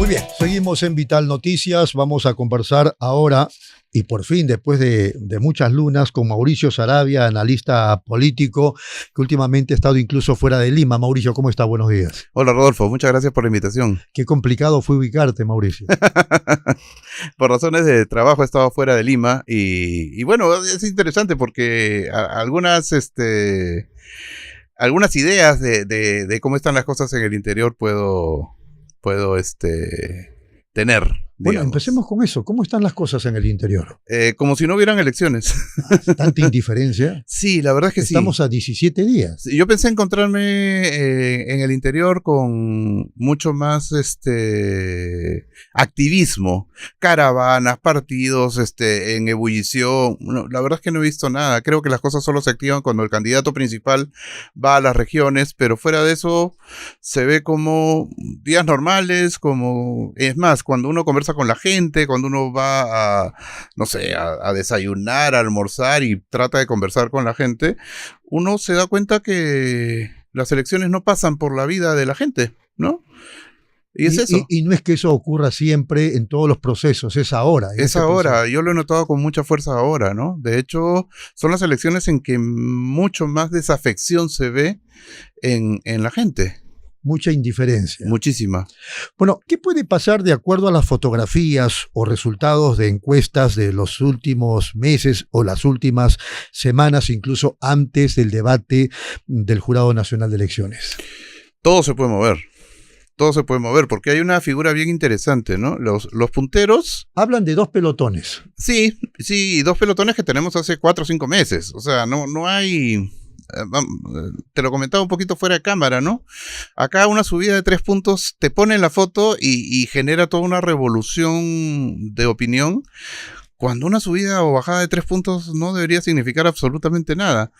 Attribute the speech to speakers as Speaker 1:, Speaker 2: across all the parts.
Speaker 1: Muy bien, seguimos en Vital Noticias. Vamos a conversar ahora y por fin, después de muchas lunas, con Mauricio Saravia, analista político, que últimamente ha estado incluso fuera de Lima. Mauricio, ¿cómo está? Buenos días.
Speaker 2: Hola Rodolfo, muchas gracias por la invitación.
Speaker 1: Qué complicado fue ubicarte, Mauricio.
Speaker 2: Por razones de trabajo he estado fuera de Lima y bueno, es interesante porque algunas ideas de cómo están las cosas en el interior puedo tener.
Speaker 1: Bueno,
Speaker 2: Digamos.
Speaker 1: empecemos con eso. ¿Cómo están las cosas en el interior?
Speaker 2: Como si no hubieran elecciones.
Speaker 1: ¿Tanta indiferencia?
Speaker 2: Sí, la verdad es que
Speaker 1: Estamos a 17 días.
Speaker 2: Yo pensé encontrarme en el interior con mucho más activismo, caravanas, partidos en ebullición. No, la verdad es que no he visto nada. Creo que las cosas solo se activan cuando el candidato principal va a las regiones, pero fuera de eso se ve como días normales, es más, cuando uno conversa con la gente, cuando uno va a desayunar, a almorzar y trata de conversar con la gente, uno se da cuenta que las elecciones no pasan por la vida de la gente, ¿no? Y es eso.
Speaker 1: Y no es que eso ocurra siempre en todos los procesos, es ahora.
Speaker 2: Es ahora, yo lo he notado con mucha fuerza ahora, ¿no? De hecho, son las elecciones en que mucho más desafección se ve en la gente.
Speaker 1: Mucha indiferencia.
Speaker 2: Muchísima.
Speaker 1: Bueno, ¿qué puede pasar de acuerdo a las fotografías o resultados de encuestas de los últimos meses o las últimas semanas, incluso antes del debate del Jurado Nacional de Elecciones?
Speaker 2: Todo se puede mover. Todo se puede mover, porque hay una figura bien interesante, ¿no? Los punteros...
Speaker 1: Hablan de dos pelotones.
Speaker 2: Sí, dos pelotones que tenemos hace 4 o 5 meses. O sea, no hay... Te lo comentaba un poquito fuera de cámara, ¿no? Acá una subida de 3 puntos te pone en la foto y genera toda una revolución de opinión, cuando una subida o bajada de 3 puntos no debería significar absolutamente nada.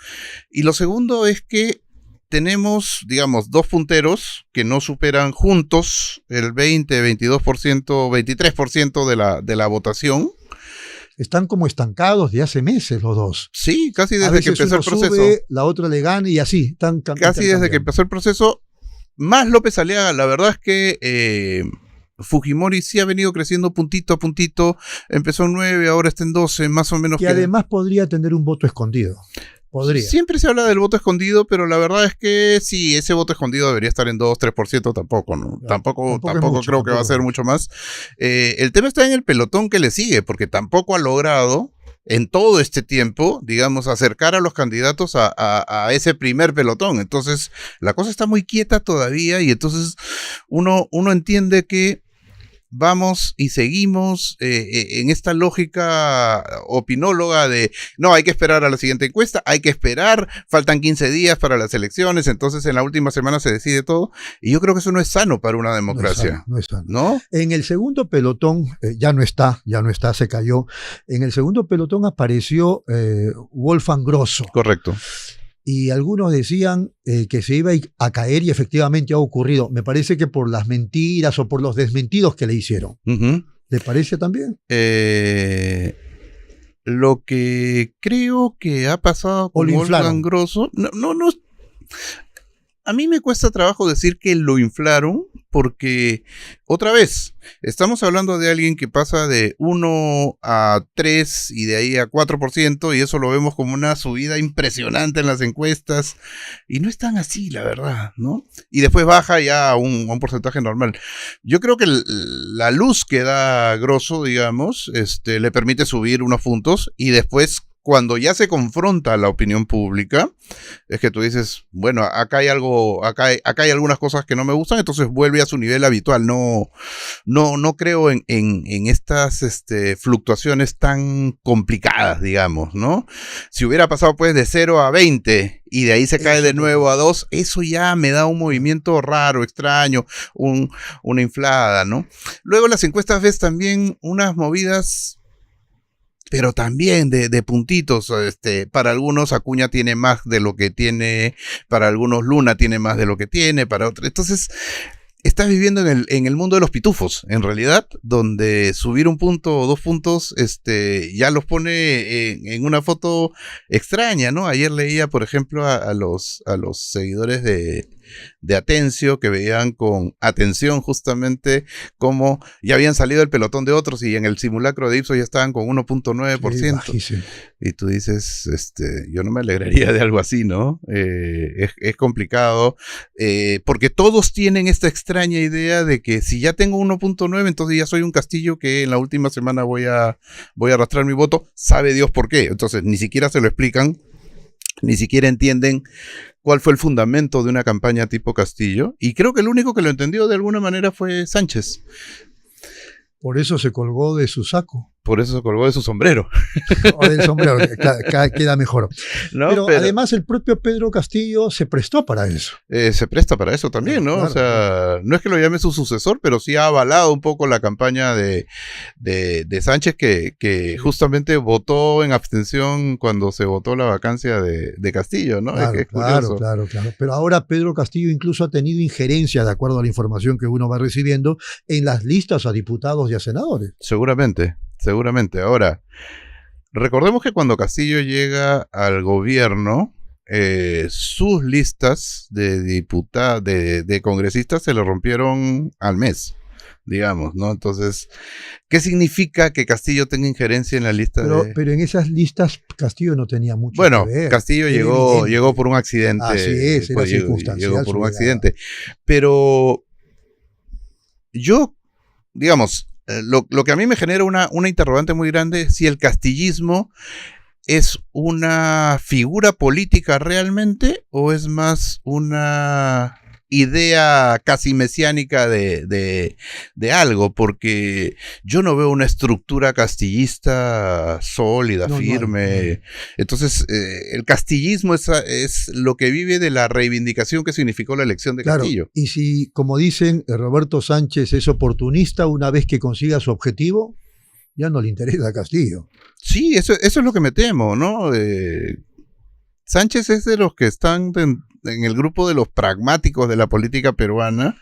Speaker 2: Y lo segundo es que tenemos, digamos, 2 punteros que no superan juntos el 20, 22%, 23% de la votación.
Speaker 1: Están como estancados de hace meses los dos.
Speaker 2: Sí, casi desde que empezó el proceso.
Speaker 1: Sube, la otra le gana y así. Están
Speaker 2: casi desde que empezó el proceso. Más López Aliaga, la verdad es que Fujimori sí ha venido creciendo puntito a puntito. Empezó en 9, ahora está en 12, más o menos.
Speaker 1: Que además podría tener un voto escondido. Podría.
Speaker 2: Siempre se habla del voto escondido, pero la verdad es que sí, ese voto escondido debería estar en 2, 3%, tampoco, ¿no? Tampoco creo que va a ser mucho más. El tema está en el pelotón que le sigue, porque tampoco ha logrado en todo este tiempo, digamos, acercar a los candidatos a ese primer pelotón. Entonces, la cosa está muy quieta todavía y entonces uno entiende que vamos y seguimos en esta lógica opinóloga de no, hay que esperar a la siguiente encuesta, hay que esperar, faltan 15 días para las elecciones, entonces en la última semana se decide todo, y yo creo que eso no es sano para una democracia.
Speaker 1: No es sano.
Speaker 2: ¿No?
Speaker 1: En el segundo pelotón, ya no está, se cayó. En el segundo pelotón apareció Wolfgang Grosso.
Speaker 2: Correcto.
Speaker 1: Y algunos decían que se iba a caer y efectivamente ha ocurrido. Me parece que por las mentiras o por los desmentidos que le hicieron.
Speaker 2: Uh-huh.
Speaker 1: ¿Le parece también?
Speaker 2: Lo que creo que ha pasado con Wolfgang Grosso, no. A mí me cuesta trabajo decir que lo inflaron porque, otra vez, estamos hablando de alguien que pasa de 1 a 3 y de ahí a 4% y eso lo vemos como una subida impresionante en las encuestas y no es tan así, la verdad, ¿no? Y después baja ya a un porcentaje normal. Yo creo que la luz que da Grosso, digamos, le permite subir unos puntos y después, cuando ya se confronta a la opinión pública, es que tú dices, bueno, acá hay algo, acá hay algunas cosas que no me gustan, entonces vuelve a su nivel habitual. No creo en estas fluctuaciones tan complicadas, digamos, ¿no? Si hubiera pasado pues de 0 a 20 y de ahí se cae de nuevo a 2, eso ya me da un movimiento raro, extraño, una inflada, ¿no? Luego las encuestas ves también unas movidas, pero también de puntitos. Para algunos Acuña tiene más de lo que tiene, para algunos Luna tiene más de lo que tiene, para otros. Entonces, estás viviendo en el mundo de los pitufos, en realidad, donde subir un punto o 2 puntos, ya los pone en una foto extraña, ¿no? Ayer leía, por ejemplo, a los seguidores de Atencio, que veían con atención justamente cómo ya habían salido del pelotón de otros y en el simulacro de Ipsos ya estaban con 1.9%. Sí, y tú dices, yo no me alegraría de algo así, ¿no? Es complicado, porque todos tienen esta extraña idea de que si ya tengo 1.9, entonces ya soy un Castillo que en la última semana voy a arrastrar mi voto, sabe Dios por qué. Entonces ni siquiera se lo explican, ni siquiera entienden cuál fue el fundamento de una campaña tipo Castillo, y creo que el único que lo entendió de alguna manera fue Sánchez.
Speaker 1: Por eso se colgó de su saco.
Speaker 2: Por eso se colgó de su sombrero.
Speaker 1: O del sombrero, queda mejor. No, pero además el propio Pedro Castillo se prestó para eso.
Speaker 2: Se presta para eso también, ¿no? Claro, o sea, no es que lo llame su sucesor, pero sí ha avalado un poco la campaña de Sánchez, que justamente votó en abstención cuando se votó la vacancia de Castillo, ¿no?
Speaker 1: Claro, es curioso. Claro. Pero ahora Pedro Castillo incluso ha tenido injerencia, de acuerdo a la información que uno va recibiendo, en las listas a diputados y a senadores.
Speaker 2: Seguramente. Ahora, recordemos que cuando Castillo llega al gobierno, sus listas de diputados, de congresistas se le rompieron al mes, digamos, ¿no? Entonces, ¿qué significa que Castillo tenga injerencia en la lista?
Speaker 1: Pero en esas listas Castillo no tenía mucho
Speaker 2: que
Speaker 1: ver.
Speaker 2: Castillo llegó por un accidente.
Speaker 1: Así es, era circunstancial.
Speaker 2: Llegó por un accidente. Pero yo, digamos, lo que a mí me genera una interrogante muy grande es si el castillismo es una figura política realmente o es más una idea casi mesiánica de algo, porque yo no veo una estructura castillista sólida, firme. No. Entonces, el castillismo es lo que vive de la reivindicación que significó la elección de Castillo.
Speaker 1: Y si, como dicen, Roberto Sánchez es oportunista, una vez que consiga su objetivo, ya no le interesa a Castillo.
Speaker 2: Sí, eso es lo que me temo, ¿no? Sánchez es de los que están en el grupo de los pragmáticos de la política peruana.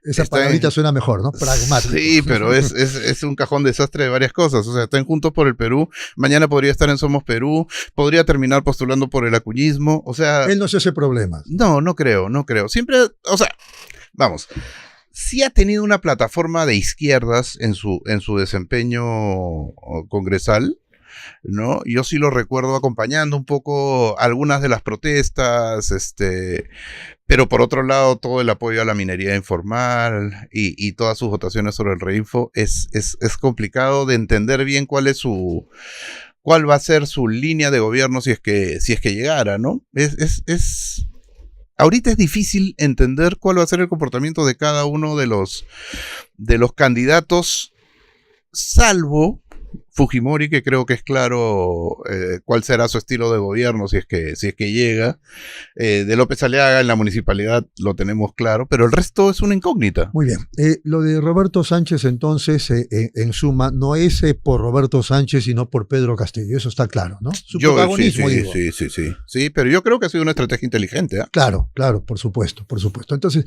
Speaker 1: Esa palabrita suena mejor, ¿no? Pragmático.
Speaker 2: Sí, pero es un cajón desastre de varias cosas. O sea, están Juntos por el Perú, mañana podría estar en Somos Perú, podría terminar postulando por el acuñismo, o sea...
Speaker 1: Él no se hace problemas.
Speaker 2: No creo. Siempre, o sea, vamos... Sí ha tenido una plataforma de izquierdas en su desempeño congresal, ¿no? Yo sí lo recuerdo acompañando un poco algunas de las protestas, pero por otro lado todo el apoyo a la minería informal y todas sus votaciones sobre el Reinfo es complicado de entender bien cuál va a ser su línea de gobierno si es que llegara, ¿no? Ahorita es difícil entender cuál va a ser el comportamiento de cada uno de los candidatos, salvo Fujimori, que creo que es claro cuál será su estilo de gobierno si es que llega. De López Aliaga en la municipalidad lo tenemos claro, pero el resto es una incógnita.
Speaker 1: Muy bien. Lo de Roberto Sánchez, entonces, en suma, no es por Roberto Sánchez, sino por Pedro Castillo. Eso está claro, ¿no? Su protagonismo, digo.
Speaker 2: Sí, pero yo creo que ha sido una estrategia inteligente.
Speaker 1: Claro, por supuesto. Entonces,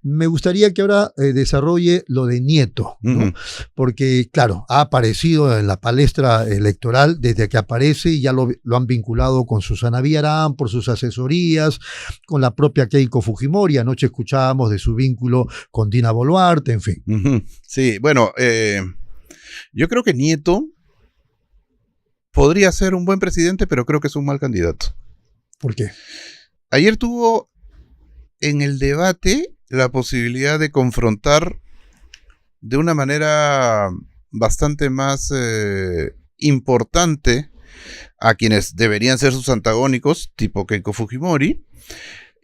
Speaker 1: me gustaría que ahora desarrolle lo de Nieto, ¿no? Uh-huh. Porque, claro, ha aparecido en la palestra electoral desde que aparece y ya lo han vinculado con Susana Villarán por sus asesorías, con la propia Keiko Fujimori. Anoche escuchábamos de su vínculo con Dina Boluarte, en fin.
Speaker 2: Uh-huh. Sí, bueno, yo creo que Nieto podría ser un buen presidente, pero creo que es un mal candidato.
Speaker 1: ¿Por qué?
Speaker 2: Ayer tuvo en el debate la posibilidad de confrontar de una manera bastante más importante a quienes deberían ser sus antagónicos, tipo Keiko Fujimori,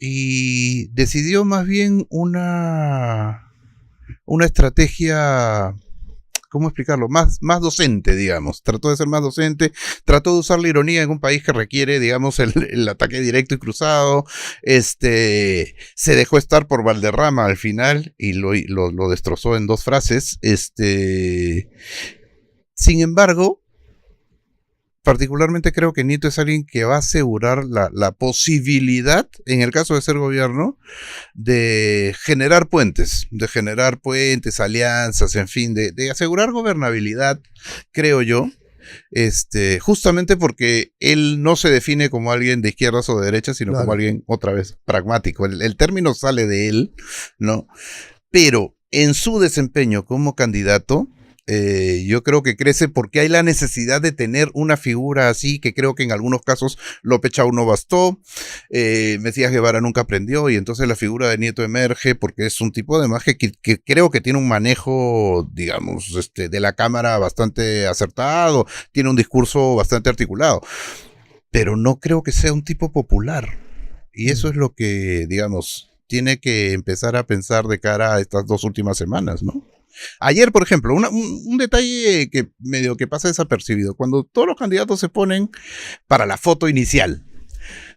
Speaker 2: y decidió más bien una estrategia, ¿cómo explicarlo? Más docente, digamos. Trató de ser más docente, trató de usar la ironía en un país que requiere, digamos, el ataque directo y cruzado. Se dejó estar por Valderrama al final y lo destrozó en 2 frases. Sin embargo, particularmente creo que Nieto es alguien que va a asegurar la posibilidad, en el caso de ser gobierno, de generar puentes, alianzas, en fin, de asegurar gobernabilidad, creo yo. Justamente porque él no se define como alguien de izquierdas o de derechas, sino como alguien, otra vez, pragmático. El término sale de él, ¿no? Pero en su desempeño como candidato, yo creo que crece porque hay la necesidad de tener una figura así, que creo que en algunos casos López Chau no bastó, Mesías Guevara nunca aprendió, y entonces la figura de Nieto emerge porque es un tipo además que creo que tiene un manejo, digamos, de la Cámara bastante acertado, tiene un discurso bastante articulado, pero no creo que sea un tipo popular, y eso es lo que, digamos, tiene que empezar a pensar de cara a estas 2 últimas semanas, ¿no? Ayer, por ejemplo, un detalle que medio que pasa desapercibido. Cuando todos los candidatos se ponen para la foto inicial,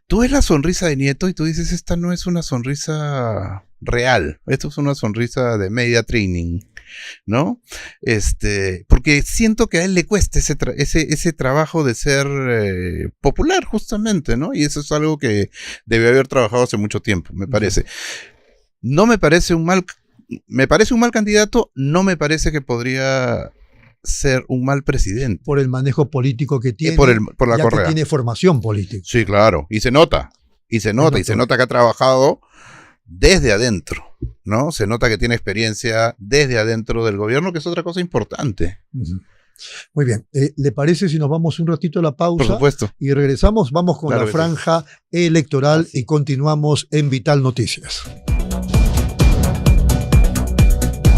Speaker 2: tú ves la sonrisa de Nieto y tú dices, esta no es una sonrisa real, esto es una sonrisa de media training, ¿no? Porque siento que a él le cuesta ese trabajo de ser popular, justamente, ¿no? Y eso es algo que debe haber trabajado hace mucho tiempo, me parece. No me parece me parece un mal candidato, no me parece que podría ser un mal presidente.
Speaker 1: Por el manejo político que tiene,
Speaker 2: por la correa.
Speaker 1: Que tiene formación política.
Speaker 2: Sí, claro, y se nota que ha trabajado desde adentro, ¿no? Se nota que tiene experiencia desde adentro del gobierno, que es otra cosa importante.
Speaker 1: Muy bien, ¿le parece si nos vamos un ratito a la pausa?
Speaker 2: Por supuesto.
Speaker 1: Y regresamos, vamos con la franja electoral y continuamos en Vital Noticias.